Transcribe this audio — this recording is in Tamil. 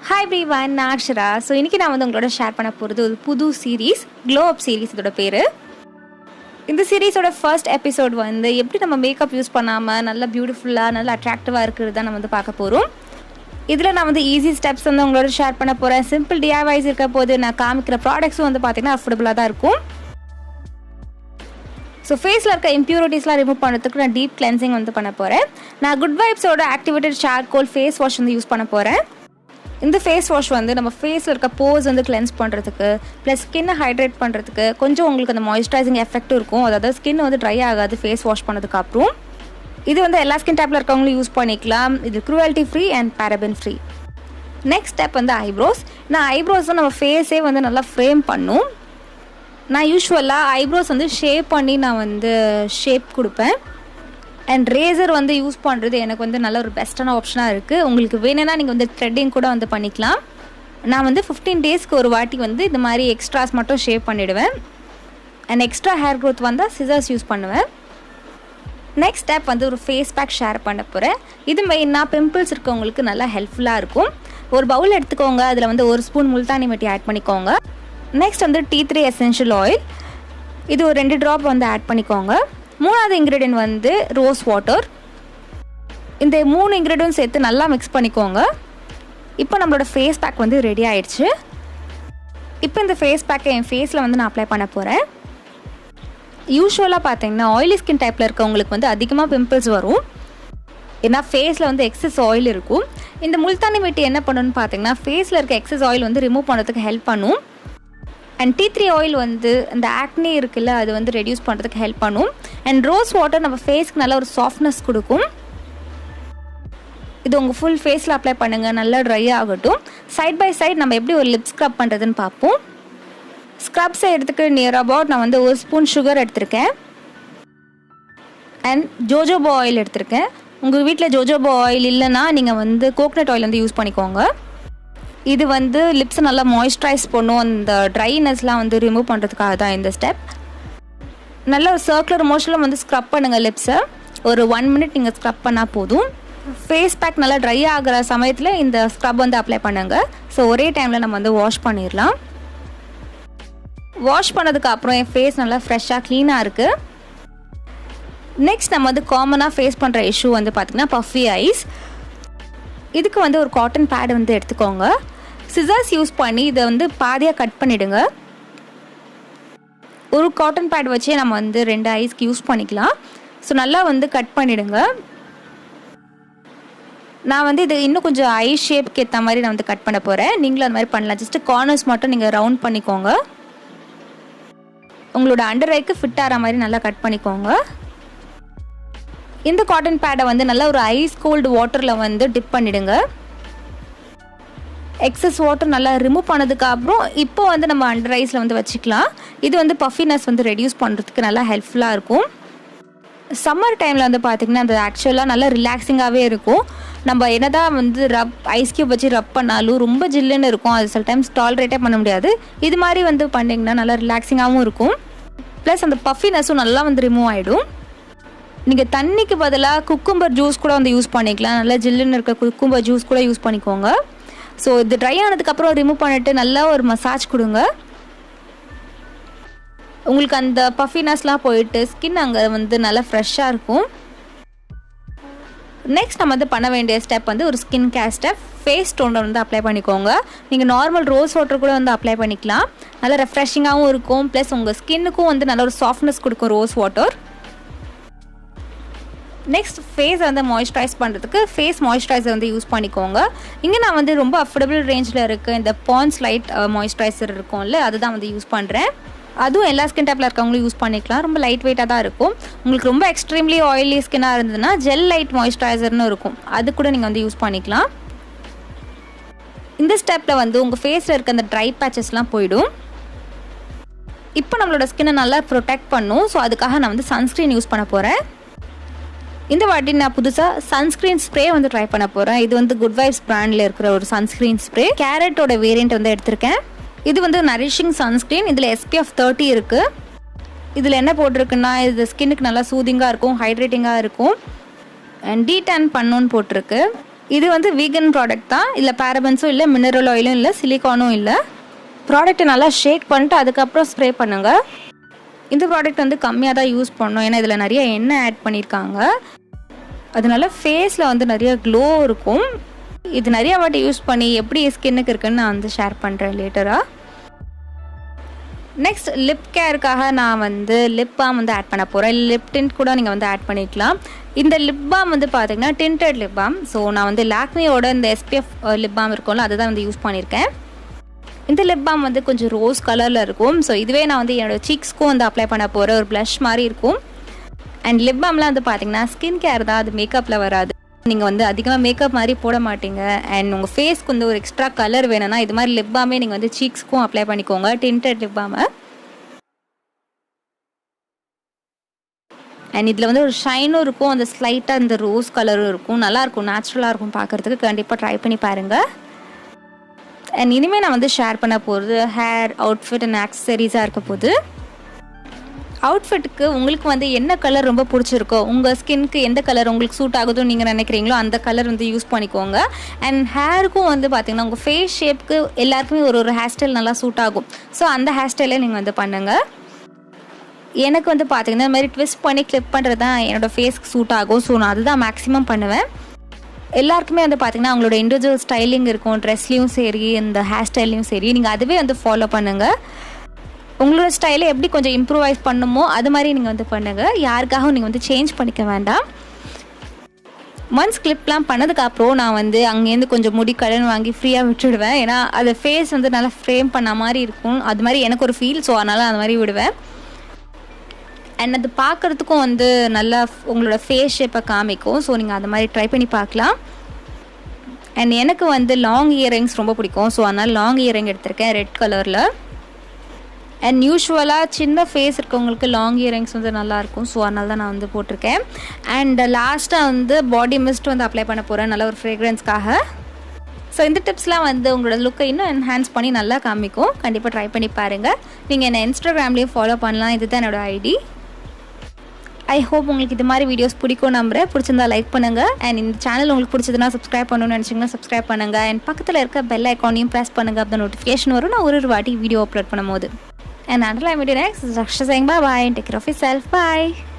Hi everyone, நான் Akshara. So இன்னைக்கு நான் வந்து உங்களோட ஷேர் பண்ண போகிறது ஒரு புது சீரீஸ், க்ளோ அப் சீரீஸ் இதோட பேர். இந்த சீரீஸோட ஃபர்ஸ்ட் எபிசோட் வந்து எப்படி நம்ம மேக்கப் யூஸ் பண்ணாமல் நல்லா பியூட்டிஃபுல்லாக நல்லா அட்ராக்டிவாக இருக்கிறது தான் நம்ம வந்து பார்க்க போகிறோம். இதில் நான் வந்து ஈஸி ஸ்டெப்ஸ் வந்து உங்களோட ஷேர் பண்ண போகிறேன். சிம்பிள் DIYs இருக்க போது நான் காமிக்கிற ப்ராடக்ட்ஸும் வந்து பார்த்திங்கன்னா அஃபோர்டபுளாக தான் இருக்கும். ஸோ ஃபேஸில் இருக்க இம்ப்யூரிட்டிஸ்லாம் ரிமூவ் பண்ணுறதுக்கு நான் டீப் கிளென்சிங் வந்து பண்ண போகிறேன். நான் குட் வைப்ஸோட ஆக்டிவேட்டட் சார்கோல் ஃபேஸ் வாஷ் வந்து யூஸ் பண்ண போகிறேன். இந்த ஃபேஸ் வாஷ் வந்து நம்ம ஃபேஸில் இருக்க போர்ஸ் வந்து கிளென்ஸ் பண்ணுறதுக்கு ப்ளஸ் ஸ்கின்னை ஹைட்ரேட் பண்ணுறதுக்கு கொஞ்சம் உங்களுக்கு அந்த மாய்ஸ்சரைசிங் எஃபெக்ட்டும் இருக்கும். அதாவது ஸ்கின் வந்து ட்ரை ஆகாது ஃபேஸ் வாஷ் பண்ணதுக்கு அப்புறம். இது வந்து எல்லா ஸ்கின் டைப்பில் இருக்கவங்களும் யூஸ் பண்ணிக்கலாம். இது cruelty free and paraben free. Next step வந்து ஐப்ரோஸ். நான் ஐப்ரோஸ் தான் நம்ம ஃபேஸே வந்து நல்லா ஃப்ரேம் பண்ணும். நான் யூஸ்வலாக ஐப்ரோஸ் வந்து ஷேப் பண்ணி நான் வந்து ஷேப் கொடுப்பேன். அண்ட் ரேசர் வந்து யூஸ் பண்ணுறது எனக்கு வந்து நல்ல ஒரு பெஸ்ட்டான ஆப்ஷனாக இருக்குது. உங்களுக்கு வேணும்னா நீங்கள் வந்து த்ரெட்டிங் கூட வந்து பண்ணிக்கலாம். நான் வந்து 15 டேஸ்க்கு ஒரு வாட்டி வந்து இந்த மாதிரி எக்ஸ்ட்ராஸ் மட்டும் ஷேப் பண்ணிவிடுவேன். அண்ட் எக்ஸ்ட்ரா ஹேர் க்ரோத் வந்தால் சிசர்ஸ் யூஸ் பண்ணுவேன். நெக்ஸ்ட் ஸ்டெப் வந்து ஒரு ஃபேஸ் பேக் ஷேர் பண்ண போகிறேன். இது மெயினாக பிம்பிள்ஸ் இருக்கவங்களுக்கு நல்லா ஹெல்ப்ஃபுல்லாக இருக்கும். ஒரு பவுல் எடுத்துக்கோங்க, அதில் வந்து 1 ஸ்பூன் முல்தானி மெட்டி ஆட் பண்ணிக்கோங்க. நெக்ஸ்ட் வந்து டீ 3 எசென்ஷியல் ஆயில், இது ஒரு 2 ட்ராப் வந்து ஆட் பண்ணிக்கோங்க. மூணாவது இன்க்ரீடியன்ட் வந்து ரோஸ் வாட்டர். இந்த 3 இன்க்ரீடியன்ட் சேர்த்து நல்லா மிக்ஸ் பண்ணிக்கோங்க. இப்போ நம்மளோட ஃபேஸ் பேக் வந்து ரெடி ஆயிடுச்சு. இப்போ இந்த ஃபேஸ் பேக்கை என் ஃபேஸில் வந்து நான் அப்ளை பண்ண போகிறேன். யூஸ்வலாக பார்த்தீங்கன்னா ஆயிலி ஸ்கின் டைப்பில் இருக்கவங்களுக்கு வந்து அதிகமாக பிம்பிள்ஸ் வரும். ஏன்னா ஃபேஸில் வந்து எக்ஸஸ் ஆயில் இருக்கும். இந்த முல்தானி மெட்டி என்ன பண்ணணும்னு பார்த்தீங்கன்னா ஃபேஸில் இருக்க எக்ஸஸ் ஆயில் வந்து ரிமூவ் பண்ணுறதுக்கு ஹெல்ப் பண்ணும். அண்ட் டீ 3 ஆயில் வந்து இந்த ஆக்னி இருக்குல்ல அது வந்து ரெடியூஸ் பண்ணுறதுக்கு ஹெல்ப் பண்ணும். அண்ட் ரோஸ் வாட்டர் நம்ம ஃபேஸ்க்கு நல்லா ஒரு சாஃப்ட்னஸ் கொடுக்கும். இது உங்கள் ஃபுல் ஃபேஸில் அப்ளை பண்ணுங்கள், நல்லா ட்ரை ஆகட்டும். சைட் பை சைட் நம்ம எப்படி ஒரு லிப் ஸ்க்ரப் பண்ணுறதுன்னு பார்ப்போம். ஸ்க்ரப் செய்கிறதுக்கு நியர் அபவுட் நான் வந்து 1 ஸ்பூன் சுகர் எடுத்திருக்கேன். அண்ட் ஜோஜோபா ஆயில் எடுத்திருக்கேன். உங்கள் வீட்டில் ஜோஜோபா ஆயில் இல்லைன்னா நீங்கள் வந்து கோகனட் ஆயில் வந்து யூஸ் பண்ணிக்கோங்க. இது வந்து லிப்ஸை நல்லா மாய்ஸ்சரைஸ் பண்ணும். அந்த ட்ரைனஸ்லாம் வந்து ரிமூவ் பண்ணுறதுக்காக தான் இந்த ஸ்டெப். நல்ல ஒரு சர்க்குலர் மோஷனில் வந்து ஸ்க்ரப் பண்ணுங்கள் லிப்ஸை. ஒரு 1 மினிட் நீங்கள் ஸ்க்ரப் பண்ணால் போதும். ஃபேஸ் பேக் நல்லா ட்ரை ஆகிற சமயத்தில் இந்த ஸ்க்ரப் வந்து அப்ளை பண்ணுங்கள். ஸோ ஒரே டைமில் நம்ம வந்து வாஷ் பண்ணிடலாம். வாஷ் பண்ணதுக்கு அப்புறம் என் ஃபேஸ் நல்லா ஃப்ரெஷ்ஷாக க்ளீனாக இருக்குது. நெக்ஸ்ட் நம்ம வந்து காமனாக ஃபேஸ் பண்ணுற இஷ்யூ வந்து பார்த்திங்கன்னா பஃபி ஐஸ். இதுக்கு வந்து ஒரு காட்டன் பேட் வந்து எடுத்துக்கோங்க. சிசர்ஸ் யூஸ் பண்ணி இதை வந்து பாதியாக கட் பண்ணிவிடுங்க. ஒரு காட்டன் பேட் வச்சே நம்ம வந்து 2 ஐஸ்க்கு யூஸ் பண்ணிக்கலாம். ஸோ நல்லா வந்து கட் பண்ணிவிடுங்க. நான் வந்து இது இன்னும் கொஞ்சம் ஐ ஷேப்க்கு ஏற்ற மாதிரி நான் வந்து கட் பண்ண போகிறேன். நீங்களும் அந்த மாதிரி பண்ணலாம். ஜஸ்ட்டு கார்னர்ஸ் மட்டும் நீங்கள் ரவுண்ட் பண்ணிக்கோங்க. உங்களோட அண்டர் ஐக்கு ஃபிட் ஆகிற மாதிரி நல்லா கட் பண்ணிக்கோங்க. இந்த காட்டன் பேடை வந்து நல்லா ஒரு ஐஸ் கோல்டு வாட்டரில் வந்து டிப் பண்ணிவிடுங்க. எக்ஸஸ் வாட்டர் நல்லா ரிமூவ் பண்ணதுக்கு அப்புறம் இப்போ வந்து நம்ம அண்டர் ஐஸில் வந்து வச்சுக்கலாம். இது வந்து பஃபினஸ் வந்து ரெடியூஸ் பண்ணுறதுக்கு நல்லா ஹெல்ப்ஃபுல்லாக இருக்கும். சம்மர் டைமில் வந்து பார்த்திங்கன்னா அது ஆக்சுவலாக நல்லா ரிலாக்ஸிங்காகவே இருக்கும். நம்ம என்னதான் வந்து ஐஸ் க்யூப் வச்சு ரப் பண்ணாலும் ரொம்ப ஜில்லுன்னு இருக்கும். அது சில டைம்ஸ் டாலரேட்டே பண்ண முடியாது. இது மாதிரி வந்து பண்ணிங்கன்னா நல்லா ரிலாக்ஸிங்காகவும் இருக்கும். ப்ளஸ் அந்த பஃபினஸும் நல்லா வந்து ரிமூவ் ஆகிடும். நீங்கள் தண்ணிக்கு பதிலாக குக்கும்பர் ஜூஸ் கூட வந்து யூஸ் பண்ணிக்கலாம். நல்லா ஜில்லுன்னு இருக்க குக்கும்பர் ஜூஸ் கூட யூஸ் பண்ணிக்கோங்க. ஸோ இது ட்ரை ஆனதுக்கப்புறம் ரிமூவ் பண்ணிவிட்டு நல்லா ஒரு மசாஜ் கொடுங்க. உங்களுக்கு அந்த பஃபினஸ்லாம் போயிட்டு ஸ்கின் அங்கே வந்து நல்லா ஃப்ரெஷ்ஷாக இருக்கும். நெக்ஸ்ட் நம்ம வந்து பண்ண வேண்டிய ஸ்டெப் வந்து ஒரு skin care step. Face toner வந்து அப்ளை பண்ணிக்கோங்க. நீங்கள் நார்மல் ரோஸ் வாட்டர் கூட வந்து அப்ளை பண்ணிக்கலாம். நல்லா ரெஃப்ரெஷிங்காகவும் இருக்கும். ப்ளஸ் உங்கள் ஸ்கின்னுக்கும் வந்து நல்ல ஒரு சாஃப்ட்னஸ் கொடுக்கும் ரோஸ் வாட்டர். நெக்ஸ்ட் ஃபேஸை வந்து மாய்ஸ்சரைஸ் பண்ணுறதுக்கு ஃபேஸ் மாய்ஸ்சரைசர் வந்து யூஸ் பண்ணிக்கோங்க. இங்கே நான் வந்து ரொம்ப அஃபோர்டபுள் ரேஞ்சில் இருக்குது இந்த பாண்ட்ஸ் லைட் மாய்ஸ்சரைசர் இருக்கும்ல அதுதான் வந்து யூஸ் பண்ணுறேன். அதுவும் எல்லா ஸ்கின் டைப்பில் இருக்கவங்களும் யூஸ் பண்ணிக்கலாம். ரொம்ப லைட் வெயிட்டாக தான் இருக்கும். உங்களுக்கு ரொம்ப எக்ஸ்ட்ரீம்லி ஆயிலி ஸ்கின்னாக இருந்ததுன்னா ஜெல் லைட் மாய்ஸ்சரைசர்னு இருக்கும், அது கூட நீங்கள் வந்து யூஸ் பண்ணிக்கலாம். இந்த ஸ்டெப்பில் வந்து உங்கள் ஃபேஸில் இருக்க அந்த ட்ரை பேச்சஸ்லாம் போயிடும். இப்போ நம்மளோட ஸ்கின்னை நல்லா ப்ரொடெக்ட் பண்ணும். ஸோ அதுக்காக நான் வந்து சன்ஸ்க்ரீன் யூஸ் பண்ண போகிறேன். இந்த வாட்டி நான் புதுசாக சன்ஸ்க்ரீன் ஸ்ப்ரே வந்து ட்ரை பண்ண போகிறேன். இது வந்து குட் வைப்ஸ் பிராண்டில் இருக்கிற ஒரு சன்ஸ்க்ரீன் ஸ்ப்ரே. கேரட்டோட வேரியண்ட் வந்து எடுத்திருக்கேன். இது வந்து நரிஷிங் சன்ஸ்க்ரீன். இதில் SPF 30 இருக்குது. இதில் என்ன போட்டிருக்குன்னா இது ஸ்கின்னுக்கு நல்லா சூதிங்காக இருக்கும், ஹைட்ரேட்டிங்காக இருக்கும். அண்ட் டீடான் பண்ணணுன்னு போட்டிருக்கு. இது வந்து வீகன் ப்ராடக்ட் தான். இல்லை பேரபன்ஸும் இல்லை, மினரல் ஆயிலும் இல்லை, சிலிகானும் இல்லை. ப்ராடக்ட்டை நல்லா ஷேக் பண்ணிட்டு அதுக்கப்புறம் ஸ்ப்ரே பண்ணுங்கள். இந்த ப்ராடக்ட் வந்து கம்மியாக தான் யூஸ் பண்ணணும், ஏன்னா இதில் நிறைய எண்ணெய் ஆட் பண்ணியிருக்காங்க. அதனால ஃபேஸில் வந்து நிறைய க்ளோ இருக்கும். இது நிறையா வாட்டி யூஸ் பண்ணி எப்படி ஸ்கின்னுக்கு இருக்குன்னு நான் வந்து ஷேர் பண்ணுறேன் லேட்டராக. நெக்ஸ்ட் லிப் கேருக்காக நான் வந்து லிப் பாம் வந்து ஆட் பண்ண போகிறேன். லிப் டிண்ட் கூட நீங்கள் வந்து ஆட் பண்ணிக்கலாம். இந்த லிப் பாம் வந்து பார்த்திங்கன்னா டிண்டட் லிப் பாம். ஸோ நான் வந்து லாக்மியோட இந்த SPF லிப் பாம் இருக்கும்ல, அதுதான் வந்து யூஸ் பண்ணியிருக்கேன். இந்த லிப் பாம் வந்து கொஞ்சம் ரோஸ் கலரில் இருக்கும். ஸோ இதுவே நான் வந்து என்னோடய சீக்ஸ்க்கும் வந்து அப்ளை பண்ண போகிறேன். ஒரு ப்ளஷ் மாதிரி இருக்கும். அண்ட் லிப் பாம்லாம் வந்து பார்த்திங்கன்னா ஸ்கின் கேர் தான், அது மேக்கப்பில் வராது. நீங்கள் வந்து அதிகமாக மேக்கப் மாதிரி போட மாட்டீங்க. அண்ட் உங்கள் ஃபேஸ்க்கு வந்து ஒரு எக்ஸ்ட்ரா கலர் வேணும்னா இது மாதிரி லிப் பாமே நீங்கள் வந்து சீக்ஸ்க்கும் அப்ளை பண்ணிக்கோங்க, டிண்டட் லிப் பாமை. அண்ட் இதில் வந்து ஒரு ஷைனும் இருக்கும், அந்த ஸ்லைட்டாக இந்த ரோஸ் கலரும் இருக்கும். நல்லாயிருக்கும், நேச்சுரலாக இருக்கும் பார்க்குறதுக்கு. கண்டிப்பாக ட்ரை பண்ணி பாருங்கள். அண்ட் இனிமேல் நான் வந்து ஷேர் பண்ண போகிறது ஹேர், அவுட்ஃபிட் அண்ட் ஆக்சசரிஸாக இருக்க போகுது. அவுட்ஃபிட்டுக்கு உங்களுக்கு வந்து என்ன கலர் ரொம்ப பிடிச்சிருக்கோ, உங்கள் ஸ்கின்க்கு எந்த கலர் உங்களுக்கு சூட் ஆகுதுன்னு நீங்கள் நினைக்கிறீங்களோ அந்த கலர் வந்து யூஸ் பண்ணிக்கோங்க. அண்ட் ஹேருக்கும் வந்து பார்த்திங்கன்னா உங்கள் ஃபேஸ் ஷேப்புக்கு எல்லாருக்குமே ஒரு ஹேர் ஸ்டைல் நல்லா சூட் ஆகும். ஸோ அந்த ஹேர் ஸ்டைலே நீங்கள் வந்து பண்ணுங்கள். எனக்கு வந்து பார்த்திங்கன்னா இந்த மாதிரி ட்விஸ்ட் பண்ணி கிளிப் பண்ணுறது தான் என்னோடய ஃபேஸ்க்கு சூட் ஆகும். ஸோ நான் அதுதான் மேக்ஸிமம் பண்ணுவேன். எல்லாருக்குமே வந்து பார்த்திங்கன்னா அவங்களோட இண்டிவிஜுவல் ஸ்டைலிங் இருக்கும், ட்ரெஸ்லேயும் சரி இந்த ஹேர் ஸ்டைல்லையும் சரி. நீங்கள் அதுவே வந்து ஃபாலோ பண்ணுங்கள். உங்களோட ஸ்டைலை எப்படி கொஞ்சம் இம்ப்ரூவைஸ் பண்ணுமோ அது மாதிரி நீங்கள் வந்து பண்ணுங்கள். யாருக்காகவும் நீங்கள் வந்து சேஞ்ச் பண்ணிக்க வேண்டாம். ஒன்ஸ் கிளிப்லாம் பண்ணதுக்கப்புறம் நான் வந்து அங்கேருந்து கொஞ்சம் முடி கடன் வாங்கி ஃப்ரீயாக விட்டுடுவேன். ஏன்னா அது ஃபேஸ் வந்து நல்லா ஃப்ரேம் பண்ண மாதிரி இருக்கும், அது மாதிரி எனக்கு ஒரு ஃபீல். ஸோ அதனால் அந்த மாதிரி விடுவேன். அண்ட் அது பார்க்குறதுக்கும் வந்து நல்லா உங்களோட ஃபேஸ் ஷேப்பை காமிக்கும். ஸோ நீங்கள் அந்த மாதிரி ட்ரை பண்ணி பார்க்கலாம். அண்ட் எனக்கு வந்து லாங் இயரிங்ஸ் ரொம்ப பிடிக்கும். ஸோ அதனால் லாங் இயரிங் எடுத்திருக்கேன் ரெட் கலரில். அண்ட் யூஸ்வலாக சின்ன ஃபேஸ் இருக்கவங்களுக்கு லாங் இயரிங்ஸ் வந்து நல்லாயிருக்கும். ஸோ அதனால தான் நான் வந்து போட்டிருக்கேன். அண்ட் லாஸ்ட்டாக வந்து பாடி மிஸ்ட் வந்து அப்ளை பண்ண போகிறேன், நல்ல ஒரு ஃப்ரேக்ரன்ஸ்க்காக. ஸோ இந்த டிப்ஸ்லாம் வந்து உங்களோட லுக்கை இன்னும் என்ஹான்ஸ் பண்ணி நல்லா காமிக்கும். கண்டிப்பாக ட்ரை பண்ணி பாருங்கள். நீங்கள் என்னை இன்ஸ்டாகிராம்லேயும் ஃபாலோ பண்ணலாம். இதுதான் என்னோடய ஐடி. ஐ ஹோப் உங்களுக்கு இது மாதிரி வீடியோஸ் பிடிக்கும் நம்புறேன். பிடிச்சிருந்தா லைக் பண்ணுங்கள். அண்ட் இந்த சேனல் உங்களுக்கு பிடிச்சதுன்னா சப்ஸ்கிரைப் பண்ணணும்னு நினச்சிங்கன்னா சப்ஸ்கிரைப் பண்ணுங்கள். அண்ட் பக்கத்தில் இருக்க பெல் ஐக்கானையும் ப்ரெஸ் பண்ணுங்கள். அப்போ நோட்டிஃபிகேஷன் வரும் நான் ஒரு வாட்டி வீடியோ அப்லோட் பண்ணும்போது. And until I meet you next, this is Akshara saying bye-bye and take care of yourself. Bye.